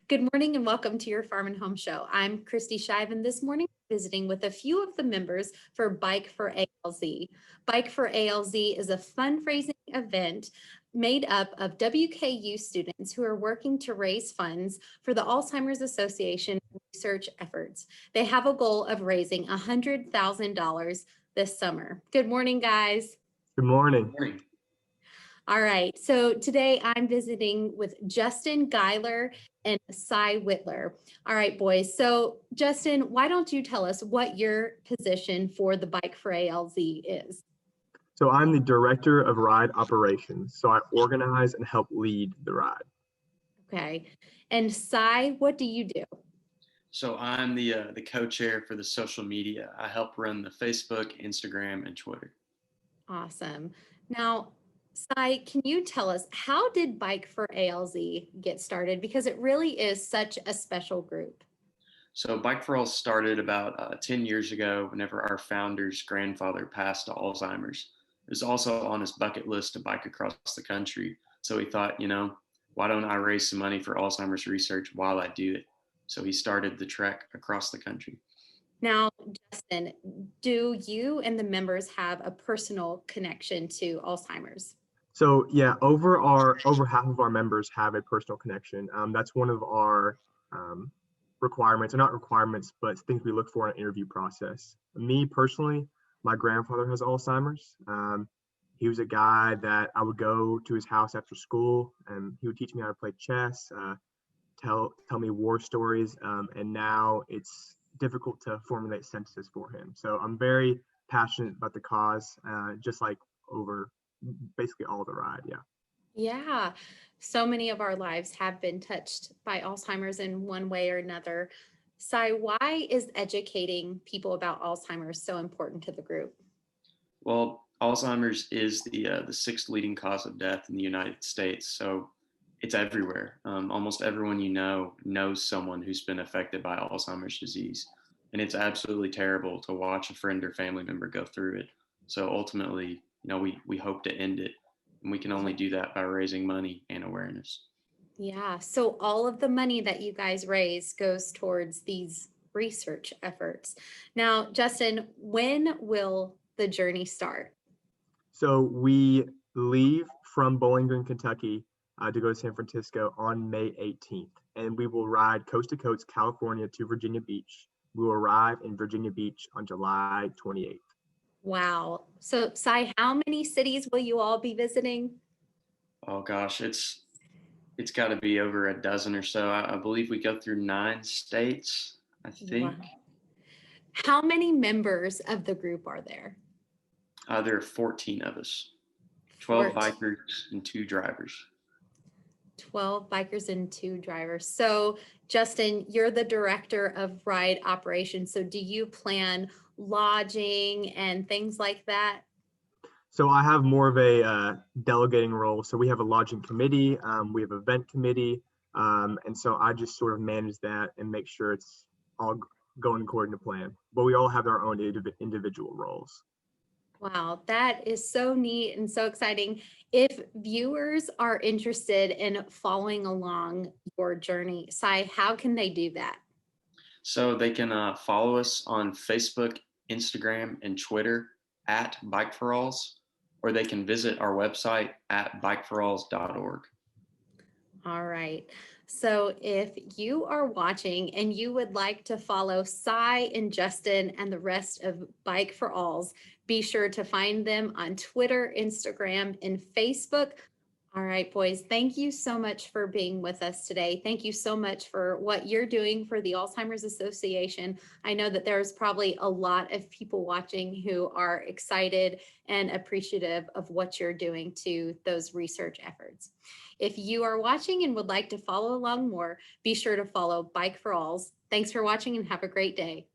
Good morning and welcome to your Farm and Home Show. I'm Kristi and this morning visiting with a few of the members for Bike4ALZ. Bike4ALZ is a fundraising event made up of WKU students who are working to raise funds for the Alzheimer's Association research efforts. They have a goal of raising $100,000 this summer. Good morning, guys. Good morning. Good morning. All right, so today I'm visiting with Justin Geilear and Cy Whitler. All right, boys. So Justin, why don't you tell us what your position for the Bike4ALZ is? So I'm the director of ride operations. So I organize and help lead the ride. Okay. And Cy, what do you do? So I'm the co-chair for the social media. I help run the Facebook, Instagram, and Twitter. Awesome. Now, Cy, can you tell us, how did Bike4ALZ get started? Because it really is such a special group. So Bike4ALZ started about 10 years ago whenever our founder's grandfather passed to Alzheimer's. It was also on his bucket list to bike across the country. So he thought, why don't I raise some money for Alzheimer's research while I do it? So he started the trek across the country. Now, Justin, do you and the members have a personal connection to Alzheimer's? So yeah, over half of our members have a personal connection. That's one of our requirements, or not requirements, but things we look for in an interview process. Me personally, my grandfather has Alzheimer's. He was a guy that I would go to his house after school, and he would teach me how to play chess, tell me war stories, and now it's difficult to formulate sentences for him. So I'm very passionate about the cause, just like over basically all the ride. Yeah, so many of our lives have been touched by Alzheimer's in one way or another. Cy, why is educating people about Alzheimer's so important to the group? Well, Alzheimer's is the sixth leading cause of death in the United States. So it's everywhere. Almost everyone you know knows someone who's been affected by Alzheimer's disease. And it's absolutely terrible to watch a friend or family member go through it. So ultimately, we hope to end it. And we can only do that by raising money and awareness. Yeah, so all of the money that you guys raise goes towards these research efforts. Now, Justin, when will the journey start? So we leave from Bowling Green, Kentucky, to go to San Francisco on May 18th, and we will ride coast to coast California to Virginia Beach. We will arrive in Virginia Beach on July 28th. Wow. So, Cy, how many cities will you all be visiting? Oh gosh, it's got to be over a dozen or so. I believe we go through 9 states, I think. Wow. How many members of the group are there? There are 14 of us, 12 bikers and 2 drivers. 12 bikers and 2 drivers. So, Justin, you're the director of ride operations. So, do you plan lodging and things like that? So I have more of a delegating role. So we have a lodging committee, we have an event committee, and so I just sort of manage that and make sure it's all going according to plan. But we all have our own individual roles. Wow, that is so neat and so exciting. If viewers are interested in following along your journey, Cy, how can they do that? So they can follow us on Facebook, Instagram, and Twitter at Bike4ALZ, or they can visit our website at bike4alz.org. All right. So if you are watching and you would like to follow Cy and Justin and the rest of Bike4ALZ, be sure to find them on Twitter, Instagram, and Facebook. All right, boys, thank you so much for being with us today. Thank you so much for what you're doing for the Alzheimer's Association. I know that there's probably a lot of people watching who are excited and appreciative of what you're doing to those research efforts. If you are watching and would like to follow along more, be sure to follow Bike4ALZ. Thanks for watching and have a great day.